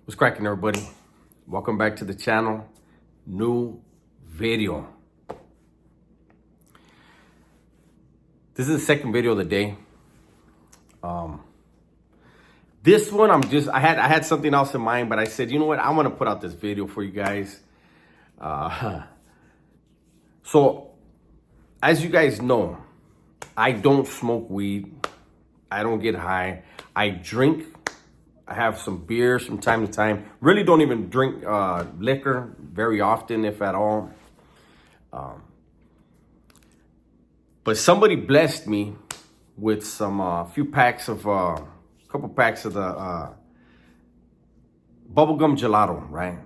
What's cracking, everybody? Welcome back to the channel. New video. This is the second video of the day. This one I had something else in mind, but I said, you know what? I want to put out this video for you guys. So as you guys know, I don't smoke weed. I don't get high. I drink. I have some beers from time to time. Really don't even drink liquor very often, if at all. But somebody blessed me with some few packs of couple packs of the bubblegum gelato, right?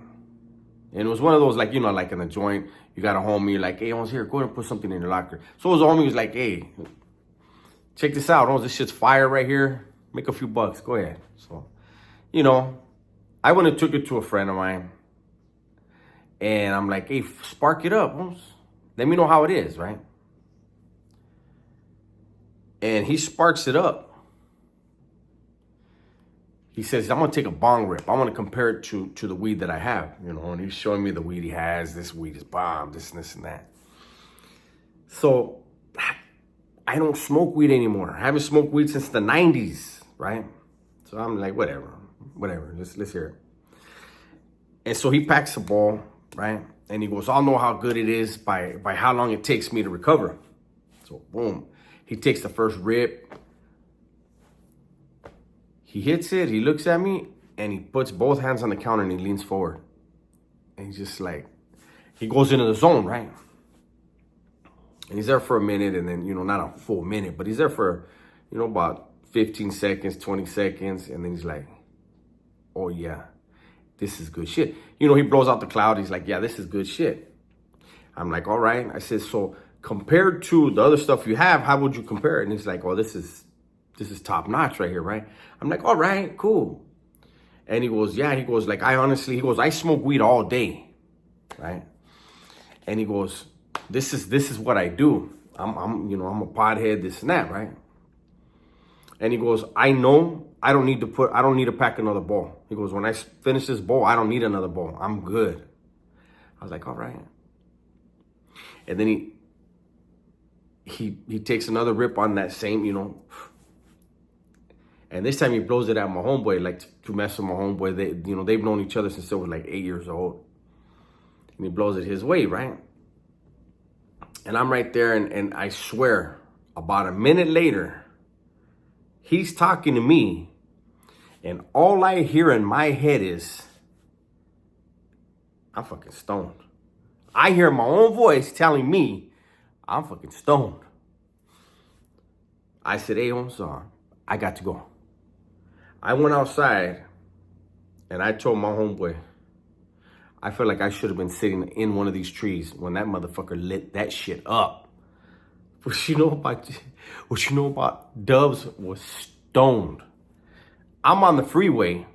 And it was one of those, like, you know, like in a joint, you got a homie, you're like, hey, I was here, go ahead and put something in your locker. So it was a homie who's like, hey, check this out. Oh, this shit's fire right here. Make a few bucks. Go ahead. So, you know, I went and took it to a friend of mine. And I'm like, hey, spark it up. Let me know how it is, right? And he sparks it up. He says, I'm going to take a bong rip. I want to compare it to the weed that I have, you know, and he's showing me the weed he has. This weed is bomb, this and that. So I don't smoke weed anymore. I haven't smoked weed since the 90s, right? So I'm like, whatever, let's hear it. And so he packs a ball, right? And he goes, I'll know how good it is by how long it takes me to recover. So boom, he takes the first rip. He hits it, he looks at me, and he puts both hands on the counter and he leans forward. And he's just like, he goes into the zone, right? And he's there for a minute, and then, you know, not a full minute, but he's there for, you know, about 15 seconds, 20 seconds. And then he's like, oh yeah, this is good shit. You know, he blows out the cloud. He's like, yeah, this is good shit. I'm like, all right. I said, so compared to the other stuff you have, how would you compare it? And he's like, oh, this is top notch right here, right? I'm like, all right, cool. And he goes, yeah, he goes, like, I smoke weed all day, right? And he goes, this is what I do. I'm a pothead, this and that, right? And he goes, I know I don't need to pack another bowl. He goes, when I finish this bowl, I don't need another bowl. I'm good. I was like, all right. And then he takes another rip on that same, you know. And this time he blows it at my homeboy, like to mess with my homeboy. They've known each other since they were like 8 years old. And he blows it his way, right? And I'm right there, and I swear, about a minute later, he's talking to me, and all I hear in my head is, I'm fucking stoned. I hear my own voice telling me, I'm fucking stoned. I said, hey, I'm sorry, I got to go. I went outside, and I told my homeboy, I feel like I should have been sitting in one of these trees when that motherfucker lit that shit up. What you know about Dubs was stoned. I'm on the freeway.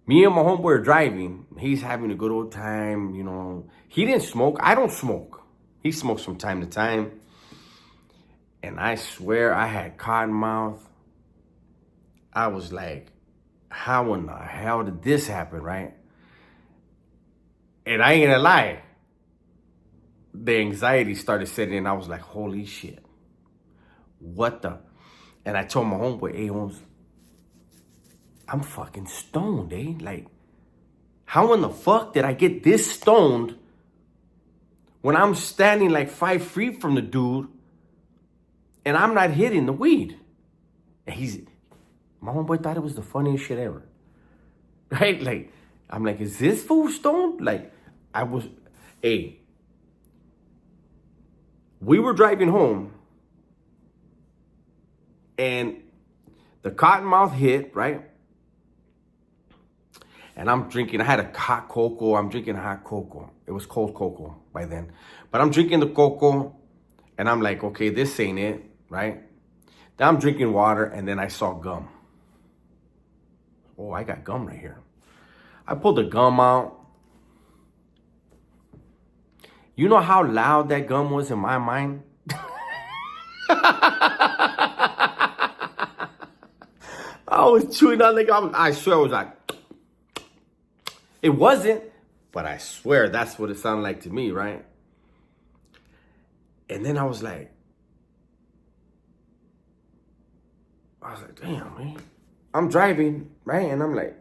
Me and my homeboy are driving. He's having a good old time, you know. He didn't smoke. I don't smoke. He smokes from time to time. And I swear I had cotton mouth. I was like, how in the hell did this happen, right? And I ain't gonna lie. The anxiety started setting in. I was like, holy shit. What the? And I told my homeboy, hey, Holmes, I'm fucking stoned, eh? Like, how in the fuck did I get this stoned when I'm standing like 5 feet from the dude and I'm not hitting the weed? And my homeboy thought it was the funniest shit ever. Right? Like, I'm like, is this fool stoned? Like, we were driving home and the cottonmouth hit, right? And I'm drinking, I had a hot cocoa. I'm drinking hot cocoa. It was cold cocoa by then. But I'm drinking the cocoa and I'm like, okay, this ain't it, right? Then I'm drinking water and then I saw gum. Oh, I got gum right here. I pulled the gum out. You know how loud that gum was in my mind? I was chewing on the gum. I swear I was like, It wasn't, but I swear that's what it sounded like to me, right? And then I was like, damn, man. I'm driving, right? And I'm like,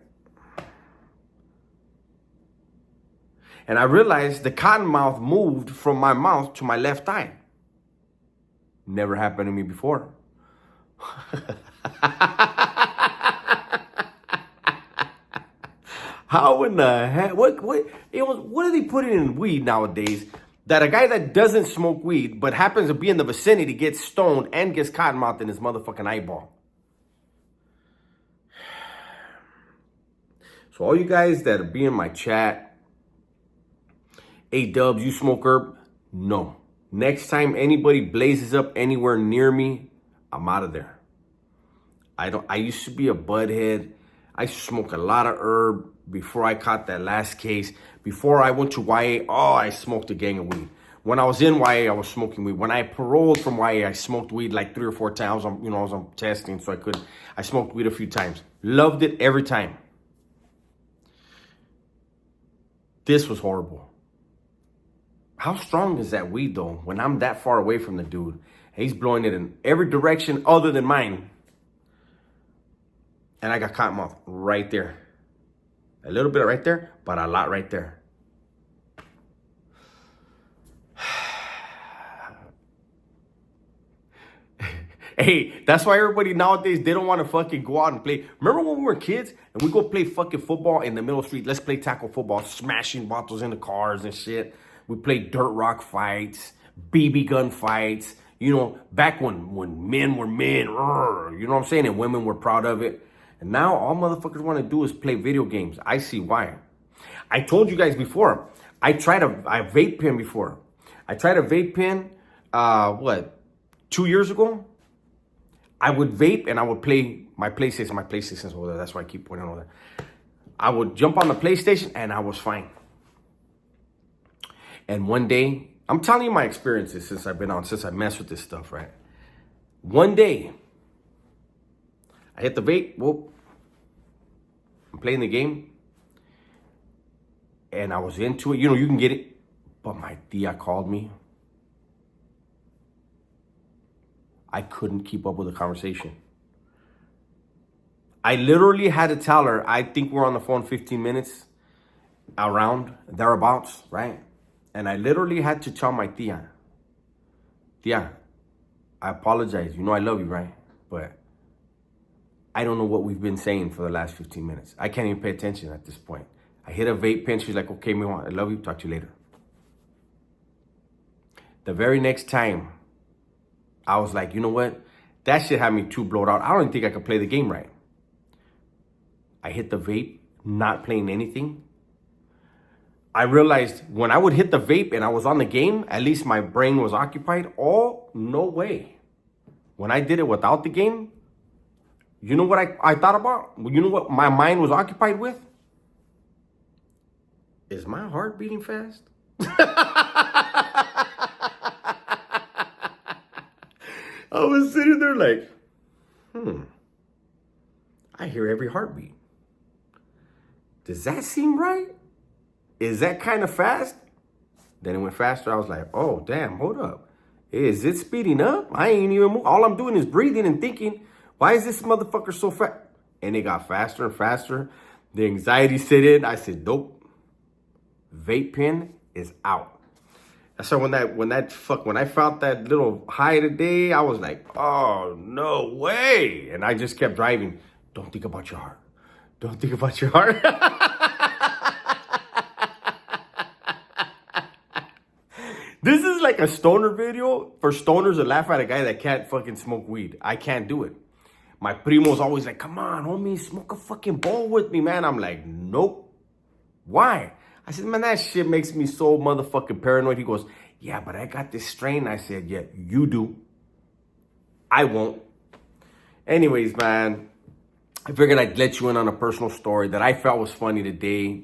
and I realized the cotton mouth moved from my mouth to my left eye. Never happened to me before. How in the heck? What are they putting in weed nowadays that a guy that doesn't smoke weed but happens to be in the vicinity gets stoned and gets cotton mouth in his motherfucking eyeball? So all you guys that be in my chat, A-dubs, you smoke herb? No. Next time anybody blazes up anywhere near me, I'm out of there. I used to be a butthead. I used to smoke a lot of herb before I caught that last case. Before I went to YA, I smoked a gang of weed. When I was in YA, I was smoking weed. When I paroled from YA, I smoked weed like 3 or 4 times. I was on testing, so I smoked weed a few times. Loved it every time. This was horrible. How strong is that weed, though, when I'm that far away from the dude? He's blowing it in every direction other than mine. And I got cotton mouth right there. A little bit right there, but a lot right there. Hey, that's why everybody nowadays, they don't want to fucking go out and play. Remember when we were kids and we go play fucking football in the middle of the street? Let's play tackle football, smashing bottles into cars and shit. We played dirt rock fights, BB gun fights. Back when men were men, you know what I'm saying? And women were proud of it. And now all motherfuckers want to do is play video games. I see why. I told you guys before, I vape pen before. I tried a vape pen, 2 years ago? I would vape and I would play my PlayStation. My PlayStation's over there. That's why I keep pointing over there. I would jump on the PlayStation and I was fine. And one day, I'm telling you my experiences since I messed with this stuff, right? One day, I hit the vape, whoop. I'm playing the game. And I was into it. You can get it. But my tia called me. I couldn't keep up with the conversation. I literally had to tell her, I think we're on the phone 15 minutes, thereabouts, right? And I literally had to tell my tia, I apologize. I love you, right? But I don't know what we've been saying for the last 15 minutes. I can't even pay attention at this point. I hit a vape pen. She's like, okay, mijo, I love you. Talk to you later. The very next time, I was like, you know what? That shit had me too blowed out. I don't even think I could play the game right. I hit the vape, not playing anything. I realized when I would hit the vape and I was on the game, at least my brain was occupied. Oh, no way. When I did it without the game, you know what I thought about? You know what my mind was occupied with? Is my heart beating fast? I was sitting there like, I hear every heartbeat. Does that seem right? Is that kind of fast? Then it went faster. I was like, oh, damn, hold up. Is it speeding up? I ain't even moving. All I'm doing is breathing and thinking, why is this motherfucker so fast? And it got faster and faster. The anxiety set in. I said, nope. Vape pen is out. So when I felt that little high today, I was like, oh, no way. And I just kept driving. Don't think about your heart. Don't think about your heart. This is like a stoner video for stoners to laugh at a guy that can't fucking smoke weed. I can't do it. My primo's always like, come on, homie, smoke a fucking bowl with me, man. I'm like, nope. Why? I said, man, that shit makes me so motherfucking paranoid. He goes, yeah, but I got this strain. I said, yeah, you do. I won't. Anyways, man, I figured I'd let you in on a personal story that I felt was funny today.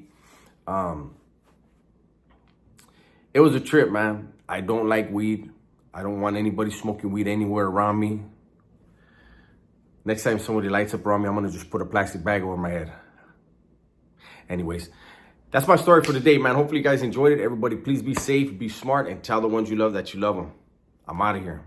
It was a trip, man. I don't like weed. I don't want anybody smoking weed anywhere around me. Next time somebody lights up around me, I'm going to just put a plastic bag over my head. Anyways, That's my story for today, man. Hopefully you guys enjoyed it. Everybody, please be safe, be smart, and tell the ones you love that you love them. I'm out of here.